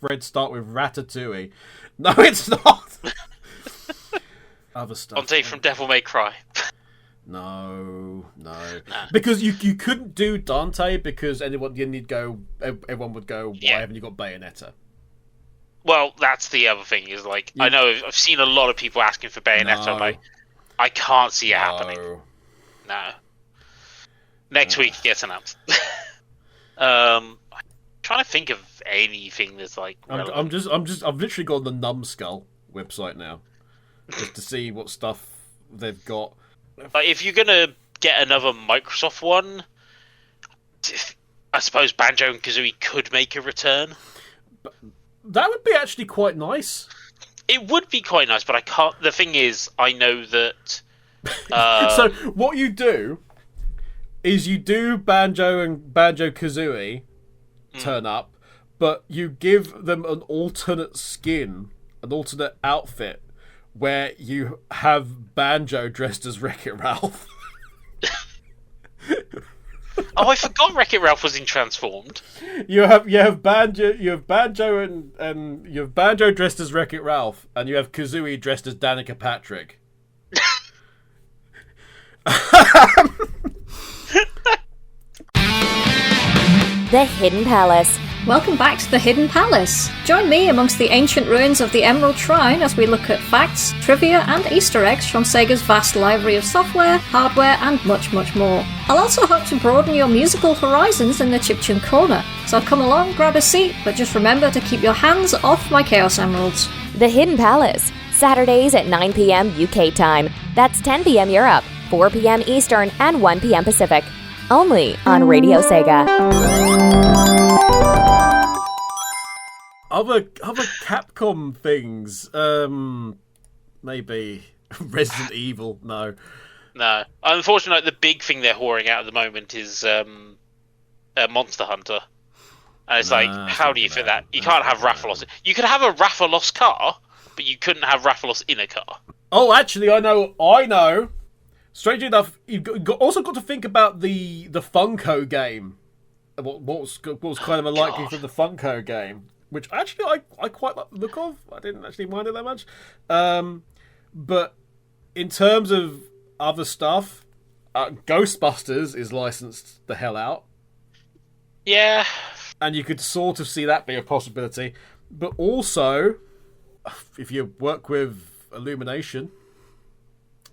thread start with Ratatouille? No, it's not. Other stuff. Dante from Devil May Cry. No. Because you couldn't do Dante because everyone would go, why haven't you got Bayonetta? Well, that's the other thing, is like, I know I've seen a lot of people asking for Bayonetta. I'm like, I can't see it happening. No. Next week it gets announced. I'm trying to think of anything that's like relevant. I've literally gone on the Numbskull website now. Just to see what stuff they've got. Like, if you're gonna get another Microsoft one, I suppose Banjo and Kazooie could make a return. That would be actually quite nice. It would be quite nice, but I can't. The thing is, I know that. So what you do is you do Banjo and Banjo Kazooie turn up, but you give them an alternate skin, an alternate outfit, where you have Banjo dressed as Wreck-It Ralph. Oh, I forgot Wreck-It Ralph was in Transformed. You have Banjo and you have Banjo dressed as Wreck-It Ralph, and you have Kazooie dressed as Danica Patrick. The Hidden Palace. Welcome back to the Hidden Palace. Join me amongst the ancient ruins of the Emerald Shrine as we look at facts, trivia and Easter eggs from Sega's vast library of software, hardware and much, much more. I'll also hope to broaden your musical horizons in the Chiptune Corner, so come along, grab a seat, but just remember to keep your hands off my Chaos Emeralds. The Hidden Palace. Saturdays at 9 p.m. UK time. That's 10 p.m. Europe, 4 p.m. Eastern and 1 p.m. Pacific. Only on Radio Sega. Other Capcom things, maybe Resident Evil. No. Unfortunately, the big thing they're whoring out at the moment is Monster Hunter. And it's like, how do you fit that? You can't have Rathalos. You could have a Rathalos car, but you couldn't have Rathalos in a car. Oh, actually, I know. Strangely enough, you've also got to think about the Funko game. What was kind of a likely from the Funko game. Which actually I quite like the look of. I didn't actually mind it that much. But in terms of other stuff, Ghostbusters is licensed the hell out. Yeah. And you could sort of see that being a possibility. But also, if you work with Illumination,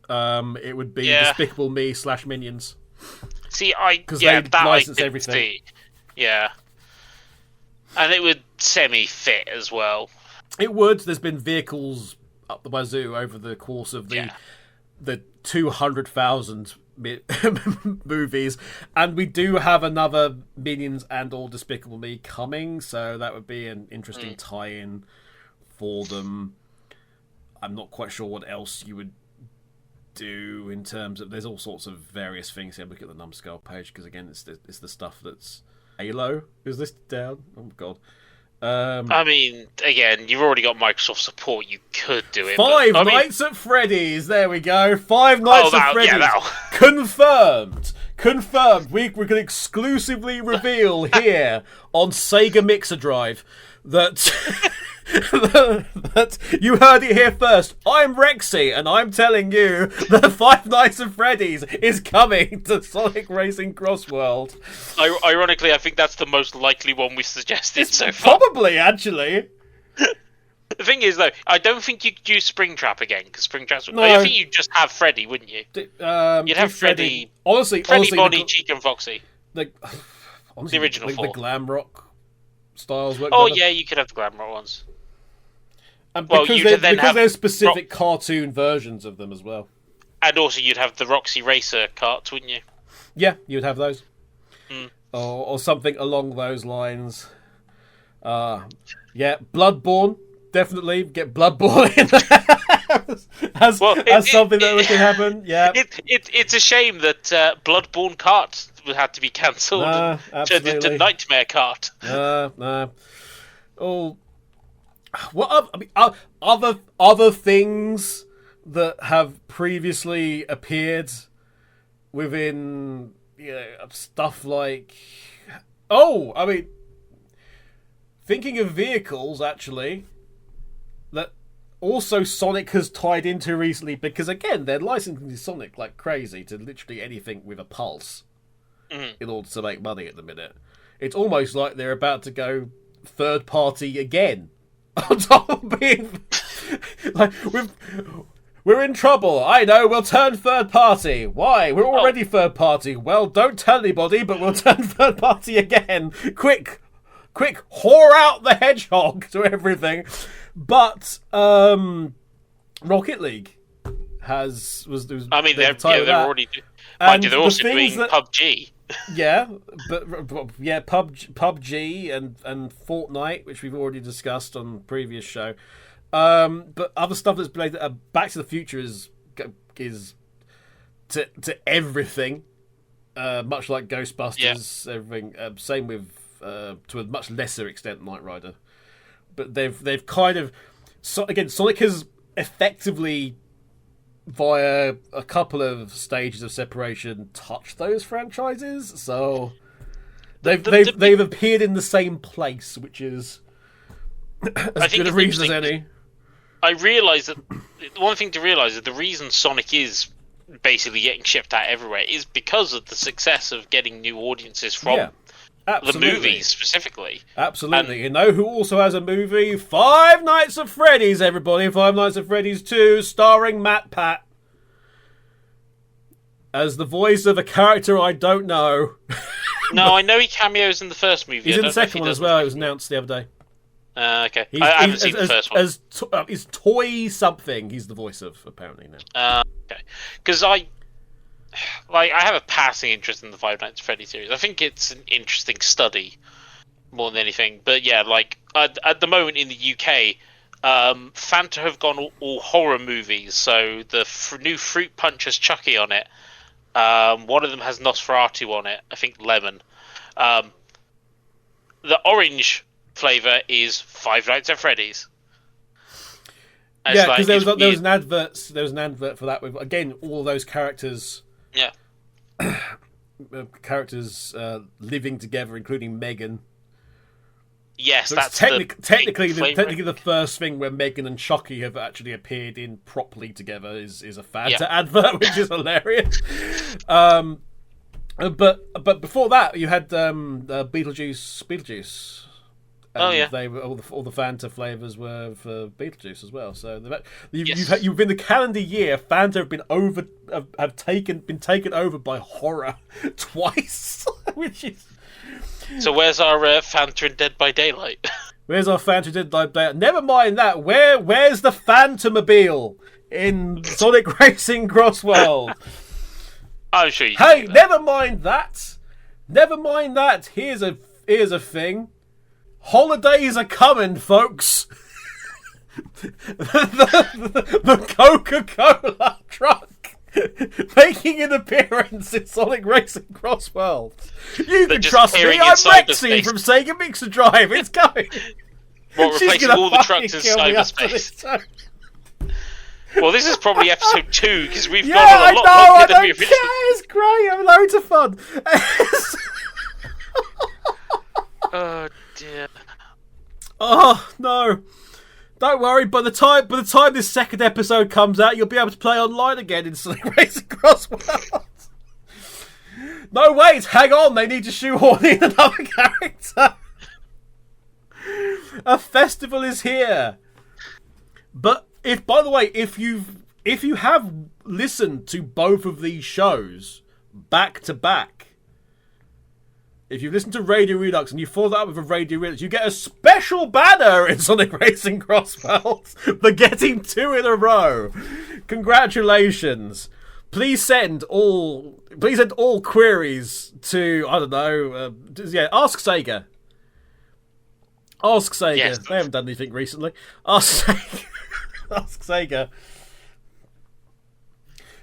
it would be Despicable Me / Minions. See, they license everything. See. Yeah. And it would semi-fit as well. It would. There's been vehicles up the wazoo over the course of the 200,000 movies, and we do have another Minions and or Despicable Me coming, so that would be an interesting tie-in for them. I'm not quite sure what else you would do in terms of... There's all sorts of various things here. Look at the numbskull page, because again, it's the stuff that's... Halo? Is this down? Oh, God. I mean, again, you've already got Microsoft support. You could do it. Five Nights at Freddy's. There we go. Five Nights at Freddy's. Yeah, Confirmed. We can exclusively reveal here on Sega Mixer Drive that... that you heard it here first. I'm Rexy, and I'm telling you that Five Nights at Freddy's is coming to Sonic Racing Crossworld. Ironically, I think that's the most likely one we've suggested so far. Probably, actually. The thing is, though, I don't think you could use Springtrap again, because Springtrap's... No. I think you'd just have Freddy, wouldn't you? You'd have Freddy... Honestly, Bonnie, Chica, and Foxy. Honestly, the original four. The glam rock styles work better. Yeah, you could have the glam rock ones. And because there's specific cartoon versions of them as well. And also you'd have the Roxy Racer carts, wouldn't you? Yeah, you'd have those. Or something along those lines. Bloodborne. Definitely get Bloodborne in there as something that can happen. Yeah. It's a shame that Bloodborne kart had to be cancelled and turned into Nightmare kart. Other things that have previously appeared within stuff like thinking of vehicles actually that also Sonic has tied into recently, because again they're licensing Sonic like crazy to literally anything with a pulse in order to make money at the minute. It's almost like they're about to go third party again. On top of being like, we're in trouble. I know, we'll turn third party. Why? We're already third party. Well, don't tell anybody, but we'll turn third party again. Quick, whore out the hedgehog to everything. But Rocket League was they're already. Mind you, they're also doing PUBG. Yeah, PUBG and Fortnite, which we've already discussed on the previous show. But other stuff that's played, Back to the Future is to everything, much like Ghostbusters. Yeah. Everything. Same with to a much lesser extent Knight Rider. But they've kind of Sonic has effectively via a couple of stages of separation, touched those franchises. So they've appeared in the same place, which is as good a reason as any. I realise that one thing to realise is the reason Sonic is basically getting shipped out everywhere is because of the success of getting new audiences from the movies specifically. Absolutely. And you know who also has a movie? Five Nights at Freddy's, everybody. Five Nights at Freddy's 2, starring Matt Pat as the voice of a character I don't know. No, I know he cameos in the first movie. He's in the second one as well. It was announced the other day. Okay. I haven't seen the first one. Is Toy something he's the voice of, apparently, now. Okay. Because I have a passing interest in the Five Nights at Freddy series. I think it's an interesting study more than anything. But yeah, like at the moment in the UK, Fanta have gone all horror movies. So the new Fruit Punch has Chucky on it. One of them has Nosferatu on it. I think Lemon. The orange flavour is Five Nights at Freddy's. And yeah, because there was an advert. There was an advert for that with again all those characters. Yeah. Characters living together, including Megan. Yes, so that's technically the first thing where Megan and Chucky have actually appeared in properly together is a Fanta advert, which is hilarious. But before that, you had Beetlejuice. They were all the Fanta flavors were for Beetlejuice as well. So you've been the calendar year. Fanta have been taken over by horror twice, which is. So where's our Fanta in Dead by Daylight? Where's our Fanta Dead by Daylight? Never mind that. Where's the Phantomobile in Sonic Racing Crossworlds? I'm sure you. Hey, never mind that. Never mind that. Here's a thing. Holidays are coming, folks. the Coca-Cola truck making an appearance in Sonic Racing Crossworlds. You can trust me, I'm Rexy from Sega Mixer Drive. It's going. What, replacing all the trucks in cyberspace? Well, this is probably episode 2 because we've gone on a lot longer than we originally. It's great. I'm loads of fun. Oh dear. Oh no. Don't worry, by the time this second episode comes out, you'll be able to play online again in Sonic Racing Crossworlds. No wait, hang on, they need to shoehorn in another character. A festival is here. But if you have listened to both of these shows back to back, if you listen to Radio Redux and you follow that up with a Radio Redux, you get a special banner in Sonic Racing Crossworlds for getting 2 in a row. Congratulations. Please send all queries to, I don't know, Ask Sega. Ask Sega. Yes. They haven't done anything recently. Ask Sega. Ask Sega.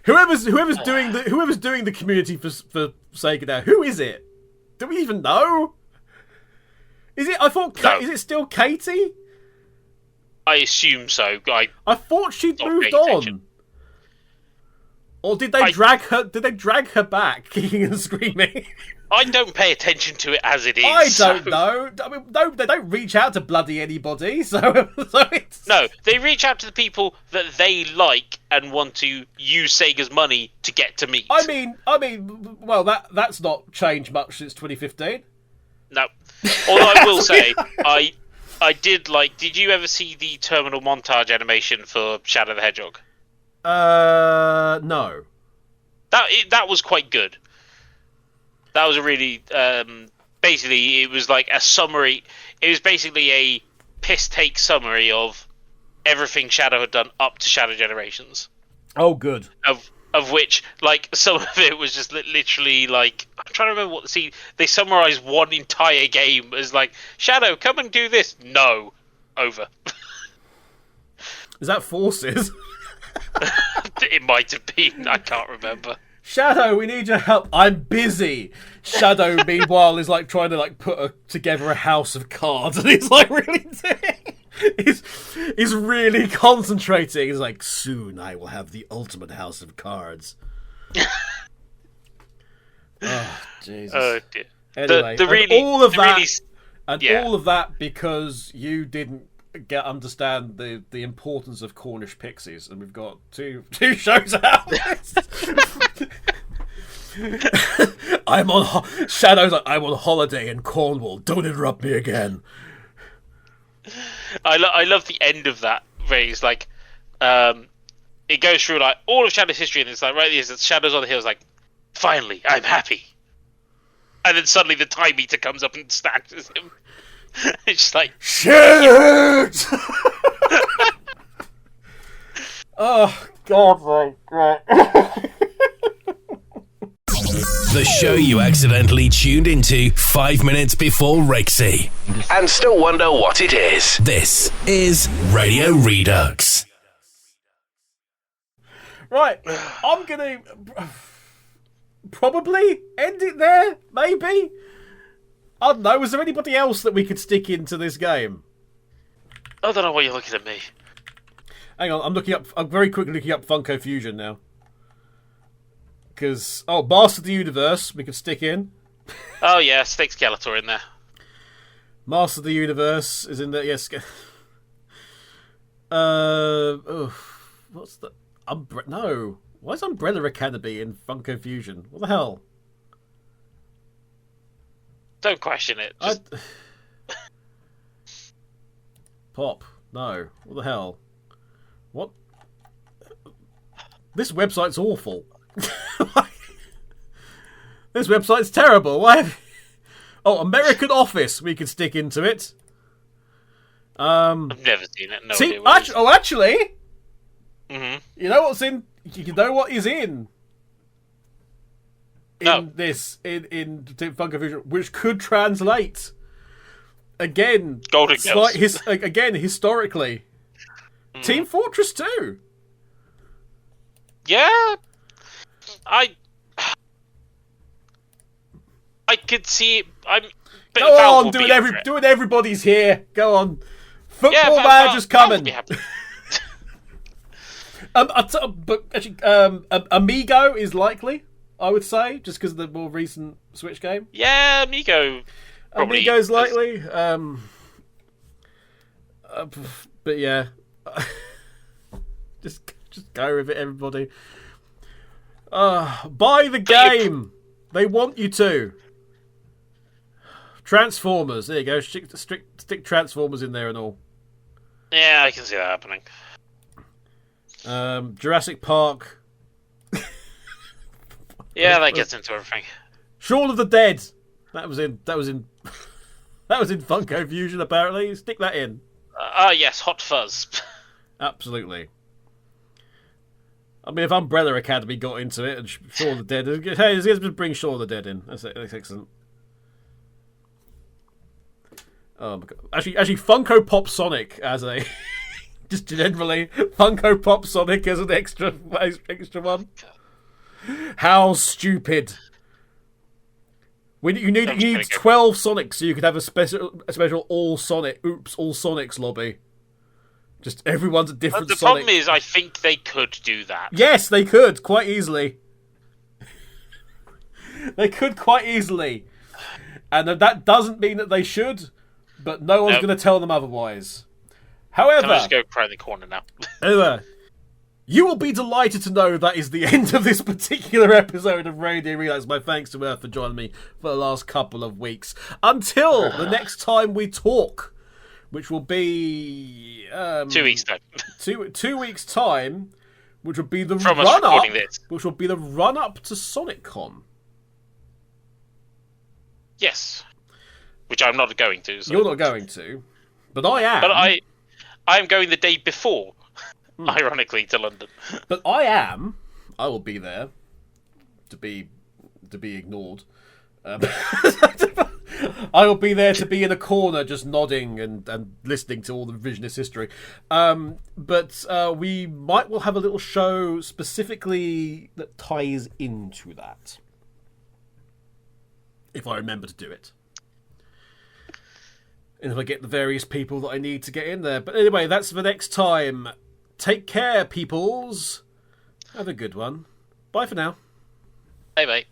Whoever's doing the community for Sega now, who is it? Do we even know? Is it? I thought. No. Is it still Katie? I assume so. I thought she'd moved on. Or did they drag her? Did they drag her back, kicking and screaming? I don't pay attention to it as it is. I don't know. I mean, no, they don't reach out to bloody anybody. So it's... No, they reach out to the people that they like and want to use Sega's money to get to meet. I mean, well, that's not changed much since 2015. No. Although I will say, I did like. Did you ever see the terminal montage animation for Shadow the Hedgehog? No. That was quite good. That was a really basically it was like a summary. It was basically a piss take summary of everything Shadow had done up to Shadow Generations. Oh, good. Of which, like, some of it was just literally like I'm trying to remember what the scene. They summarized one entire game as like Shadow, come and do this. No, over. Is that Forces? It might have been. I can't remember. Shadow, we need your help. I'm busy. Shadow, meanwhile, is like trying to like put together a house of cards, and he's like really doing. He's really concentrating. He's like, soon I will have the ultimate house of cards. Oh, Jesus. Oh, dear. Anyway, The really, all of the that, really, and yeah. all of that because you didn't understand the importance of Cornish pixies, and we've got two shows out. I'm on Shadow's like, I'm on holiday in Cornwall. Don't interrupt me again. I love the end of that where he's like, it goes through like all of Shadow's history, and it's like right there's Shadows on the Hill. It's like, finally, I'm happy. And then suddenly the time meter comes up and snatches him. It's just like, shit! Oh, God, right. The show you accidentally tuned into 5 minutes before Rexy and still wonder what it is. This is Radio Redux. Right, I'm gonna probably end it there, maybe? I don't know, was there anybody else that we could stick into this game? I don't know why you're looking at me. Hang on, I'm very quickly looking up Funko Fusion now. Because, Master of the Universe, we could stick in. Oh yeah, stick Skeletor in there. Master of the Universe is in there, yes. What's the... No. Why is Umbrella Academy in Funko Fusion? What the hell? Don't question it. Just... Pop. No. What the hell? What? This website's awful. This website's terrible. Why? American Office. We could stick into it. I've never seen it. No see, idea what it is. actually, Mm-hmm. you know what's in? You know what is in? This in Funko Fusion, which could translate again. Golden Girls. Again, historically, Team Fortress 2. Yeah, I could see it. Go on, do it. Everybody's here. Go on. Football Manager's coming. But actually, Amigo is likely. I would say, just because of the more recent Switch game. Yeah, Amigo. Amigo's likely. But yeah, just go with it, everybody. Buy the game. They want you to. Transformers. There you go. Stick Transformers in there and all. Yeah, I can see that happening. Jurassic Park. Yeah, that gets into everything. Shaun of the Dead. That was in Funko Fusion apparently. Stick that in. Yes, Hot Fuzz. Absolutely. I mean, if Umbrella Academy got into it and Shaun of the Dead, hey, let's bring Shaun of the Dead in. That's excellent. Oh my god! Actually, Funko Pop Sonic as a just generally Funko Pop Sonic as an extra one. How stupid! You need 12 Sonics so you could have a special all Sonics lobby. Just everyone's a different Sonic. The Sonic. problem is, I think they could do that. Yes, they could quite easily. They could quite easily, and that doesn't mean that they should. But no one's going to tell them otherwise. However, can I just go cry in the corner now? However, you will be delighted to know that is the end of this particular episode of Radio Relay. My thanks to Earth for joining me for the last couple of weeks. Until the next time we talk, which will be 2 weeks time. 2 weeks time, which will be the From run us recording up. This. Which will be the run up to SonicCon. Yes. Which I'm not going to. So. You're not going to, but I am. But I am going the day before, ironically, to London. But I will be there to be ignored. I will be there to be in a corner, just nodding and listening to all the revisionist history. But we might well have a little show specifically that ties into that, if I remember to do it. And if I get the various people that I need to get in there. But anyway, that's for next time. Take care, peoples. Have a good one. Bye for now. Bye, mate.